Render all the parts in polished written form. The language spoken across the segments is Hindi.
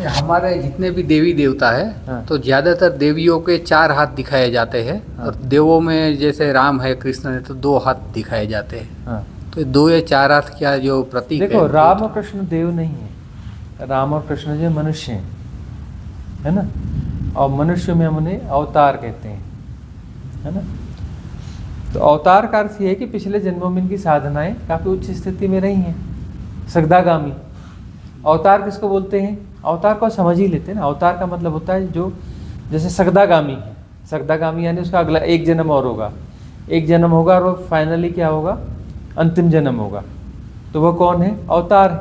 हमारे जितने भी देवी देवता है हाँ। तो ज्यादातर देवियों के 4 हाथ दिखाए जाते हैं। हाँ। और देवों में जैसे राम है, कृष्ण है, तो 2 हाथ दिखाए जाते हैं। हाँ। तो 2 या 4 हाथ क्या जो प्रतीक देखो, है राम और कृष्ण देव नहीं है, राम और कृष्ण जो मनुष्य हैं, है ना। और मनुष्य में हम उन्हें अवतार कहते हैं, है ना। तो अवतार का अर्थ ये है कि पिछले जन्मों में इनकी साधनाएं काफी उच्च स्थिति में रही हैं, सगदागामी। अवतार किसको बोलते हैं? अवतार को समझ ही लेते हैं ना। अवतार का मतलब होता है जो जैसे सगदागामी है, सगदागामी यानी उसका अगला एक जन्म और होगा, एक जन्म होगा और वो फाइनली क्या होगा? अंतिम जन्म होगा। तो वह कौन है? अवतार है।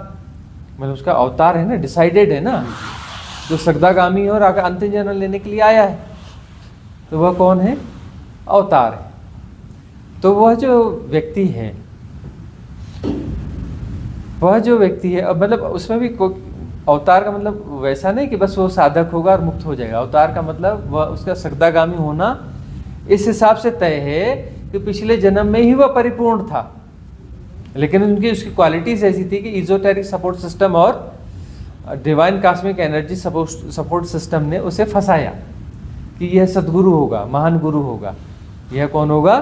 मतलब उसका अवतार है ना, डिसाइडेड है ना, जो सगदागामी है और आगे अंतिम जन्म लेने के लिए आया है, तो वह कौन है? अवतार है। तो वह जो व्यक्ति है, वह जो व्यक्ति है, अब मतलब उसमें भी अवतार का मतलब वैसा नहीं कि बस वो साधक होगा और मुक्त हो जाएगा। अवतार का मतलब वह उसका सगदागामी होना इस हिसाब से तय है कि पिछले जन्म में ही वह परिपूर्ण था, लेकिन उनकी उसकी क्वालिटीज ऐसी थी कि इजोटेरिक सपोर्ट सिस्टम और divine cosmic energy support system ने उसे फंसाया कि यह सदगुरु होगा, महान गुरु होगा। यह कौन होगा?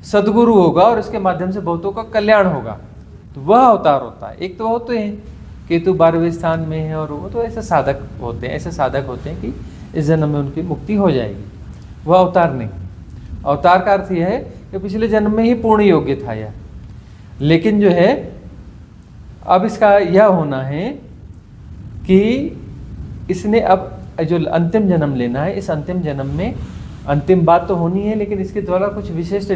सदगुरु होगा और इसके माध्यम से बहुतों का कल्याण होगा। तो वह अवतार होता है। एक तो होते हैं केतु 12वें स्थान में है और वो तो ऐसे साधक होते हैं, ऐसे साधक होते हैं कि इस जन्म में उनकी मुक्ति हो जाएगी। वह अवतार नहीं। अवतार का अर्थ यह है कि पिछले जन्म में ही पूर्ण योग्य था यह, लेकिन जो है अब इसका यह होना है कि इसने अब जो अंतिम जन्म लेना है, इस अंतिम जन्म में अंतिम बात तो होनी है, लेकिन इसके द्वारा कुछ विशेष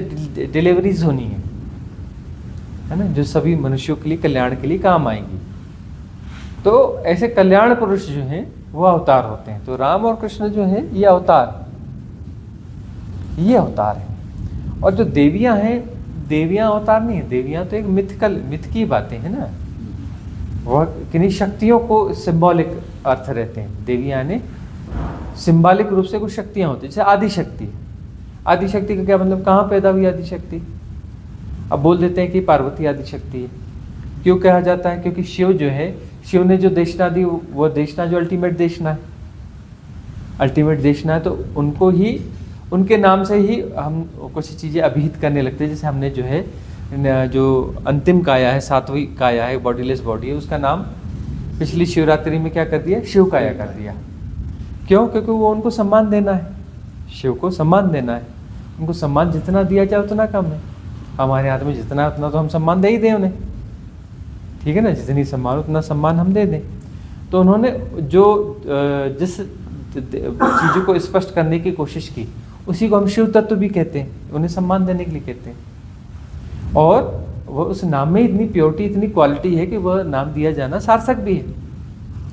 डिलीवरीज होनी है ना, जो सभी मनुष्यों के लिए कल्याण के लिए काम आएंगी। तो ऐसे कल्याण पुरुष जो हैं वो अवतार होते हैं। तो राम और कृष्ण जो है ये अवतार है। और जो देवियां हैं, देवियां अवतार नहीं है। देवियां तो एक मिथ की बातें हैं ना, वह किन्हीं शक्तियों को सिंबॉलिक अर्थ रहते हैं। देवियां ने सिंबॉलिक रूप से कुछ शक्तियां होती हैं, जैसे आदिशक्ति। आदिशक्ति का क्या मतलब? कहाँ पैदा हुई आदिशक्ति? अब बोल देते हैं कि पार्वती आदिशक्ति है। क्यों कहा जाता है? क्योंकि शिव जो है, शिव ने जो देशना दी, वो देशना जो अल्टीमेट देशना है, अल्टीमेट देशना है, तो उनको ही, उनके नाम से ही हम कुछ चीज़ें अभिहित करने लगते हैं। जैसे हमने जो है जो अंतिम काया है, 7वीं काया है, बॉडीलेस बॉडी है, उसका नाम पिछली शिवरात्रि में क्या कर दिया? शिव काया कर दिया। क्यों? क्योंकि वो उनको सम्मान देना है, शिव को सम्मान देना है। उनको सम्मान जितना दिया जाए उतना कम है। हमारे हाथ में जितना है उतना तो हम सम्मान दे ही दें उन्हें, ठीक है ना। जितनी सम्मान उतना सम्मान हम दे दें। तो उन्होंने जो जिस चीज़ों को स्पष्ट करने की कोशिश की, उसी को हम शिव तत्व भी कहते हैं, उन्हें सम्मान देने के लिए कहते हैं। और वह उस नाम में इतनी प्योरिटी, इतनी क्वालिटी है कि वह नाम दिया जाना सार्थक भी है।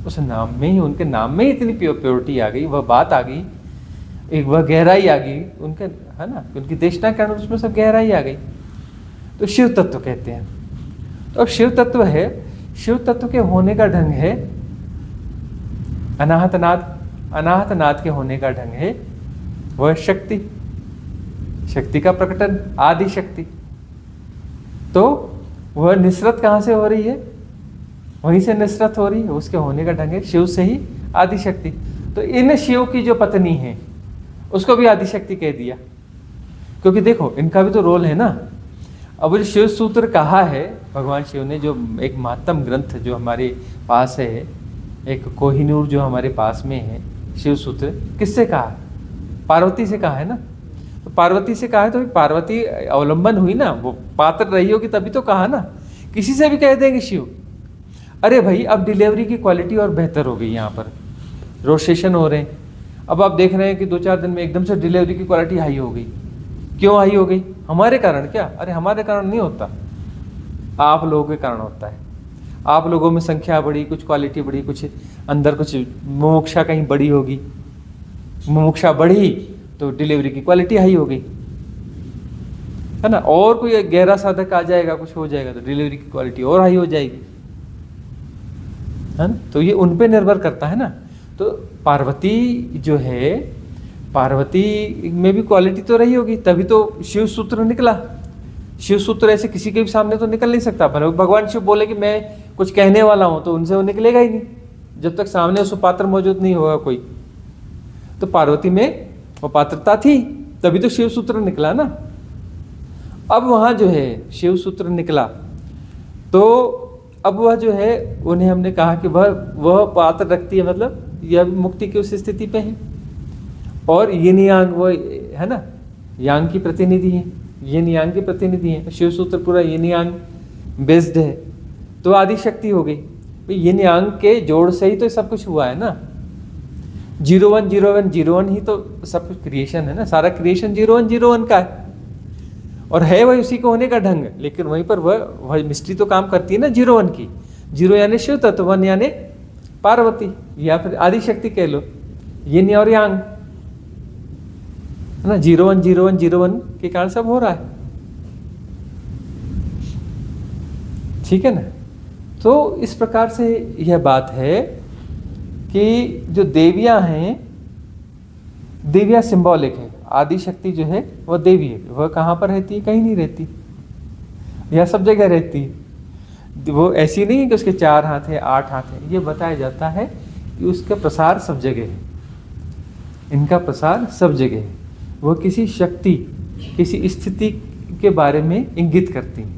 उस नाम में ही, उनके नाम में ही इतनी प्योरिटी आ गई, वह बात आ गई, एक वह गहराई आ गई उनके, है ना, उनकी देशना के कारण उसमें सब गहराई आ गई। तो शिव तत्व कहते हैं। तो अब शिव तत्व है, शिव तत्व के होने का ढंग है अनाहत नाद के होने का ढंग है वह शक्ति, शक्ति का प्रकटन, आदि शक्ति। तो वह निसरत कहाँ से हो रही है? वहीं से निसरत हो रही है। उसके होने का ढंग है शिव से ही आदि शक्ति। तो इन शिव की जो पत्नी है उसको भी आदि शक्ति कह दिया, क्योंकि देखो इनका भी तो रोल है ना। अब जो शिव सूत्र कहा है भगवान शिव ने, जो एक महत्तम ग्रंथ जो हमारे पास है, एक कोहिनूर जो हमारे पास में है, शिव सूत्र किससे कहा? पार्वती से कहा है ना। तो पार्वती से कहा है तो पार्वती अवलंबन हुई ना, वो पात्र रही होगी तभी तो कहा ना। किसी से भी कह देंगे शिव। अरे भाई अब डिलीवरी की क्वालिटी और बेहतर हो गई, यहाँ पर रोज सेशन हो रहे हैं। अब आप देख रहे हैं कि 2-4 दिन में एकदम से डिलीवरी की क्वालिटी हाई हो गई। क्यों हाई हो गई? हमारे कारण क्या? अरे हमारे कारण नहीं होता, आप लोगों के कारण होता है। आप लोगों में संख्या बढ़ी, कुछ क्वालिटी बढ़ी, कुछ अंदर कुछ मुमुक्षा कहीं बढ़ी होगी, मुमुक्षा बढ़ी तो डिलीवरी की क्वालिटी हाई हो गई, है ना। और कोई गहरा साधक आ जाएगा, कुछ हो जाएगा तो डिलीवरी की क्वालिटी और हाई हो जाएगी, है ना। तो ये उन पे निर्भर करता है ना। तो पार्वती जो है, पार्वती में भी क्वालिटी तो रही होगी, तभी तो शिव सूत्र निकला। शिव सूत्र ऐसे किसी के भी सामने तो निकल नहीं सकता। भगवान शिव बोले कि मैं कुछ कहने वाला हूं तो उनसे वो निकलेगा ही नहीं। जब तक सामने वो सुपात्र मौजूद नहीं होगा कोई। तो पार्वती में वो पात्रता थी, तभी तो शिव सूत्र निकला ना। अब वहां जो है शिव सूत्र निकला, तो अब वह जो है उन्हें हमने कहा कि वह पात्र रखती है, मतलब यह मुक्ति की उस स्थिति पे है। और यिन यांग वो है ना, यांग की प्रतिनिधि है, यिन यांग की प्रतिनिधि है। शिव सूत्र पूरा यिन यांग बेस्ड है, तो आदि शक्ति हो गई। यिन यांग के जोड़ से ही तो सब कुछ हुआ है ना। 01 01 01 ही तो सब कुछ क्रिएशन है ना, सारा क्रिएशन 01 01 का है। और है वही उसी को होने का ढंग, लेकिन वहीं पर वह मिस्ट्री तो काम करती है ना 01 की। 0 यानी शिव तत्व, 1 यानी पार्वती, या फिर आदि शक्ति कह लो, यिन और यांग है ना। 01 01 01 के कारण सब हो रहा है, ठीक है ना। तो इस प्रकार से यह बात है कि जो देवियां हैं, देवियां सिंबॉलिक है। आदि शक्ति जो है वह देवी है, वह कहाँ पर रहती है? कहीं नहीं रहती, यह सब जगह रहती है। वो ऐसी नहीं है कि उसके 4 हाथ है 8 हाथ है, ये बताया जाता है कि उसका प्रसार सब जगह है, इनका प्रसार सब जगह है। वह किसी शक्ति, किसी स्थिति के बारे में इंगित करती है,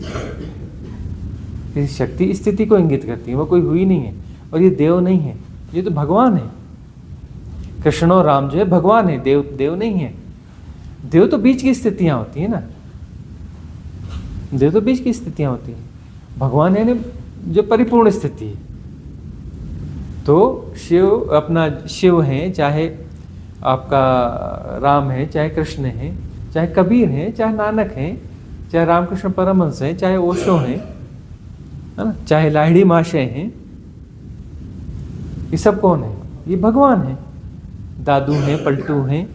किसी शक्ति स्थिति को इंगित करती है। वह कोई हुई नहीं है, और ये देव नहीं है, ये तो भगवान है। कृष्ण और राम जो है भगवान है, देव नहीं है। देव तो बीच की स्थितियां होती है ना, देव तो बीच की स्थितियां होती है। भगवान है ना जो परिपूर्ण स्थिति है। तो शिव हैं, चाहे आपका राम है, चाहे कृष्ण है, चाहे कबीर है, चाहे नानक है, चाहे रामकृष्ण परमहंस है, चाहे ओशो है ना, चाहे लाहिड़ी महाशय हैं, ये सब कौन है? ये भगवान है। दादू हैं, पलटू हैं,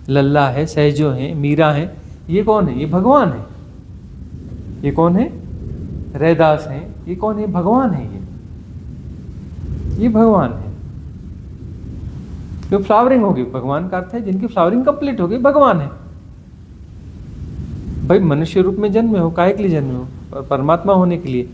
लल्ला है, सहजो हैं, मीरा हैं, ये कौन है? ये भगवान है। ये कौन है? रैदास हैं, ये कौन है? भगवान है। ये भगवान है। जो फ्लावरिंग होगी, भगवान का अर्थ है जिनकी फ्लावरिंग कंप्लीट होगी, भगवान है। भाई मनुष्य रूप में जन्मे हो, काहे के लिए जन्मे हो? परमात्मा होने के लिए।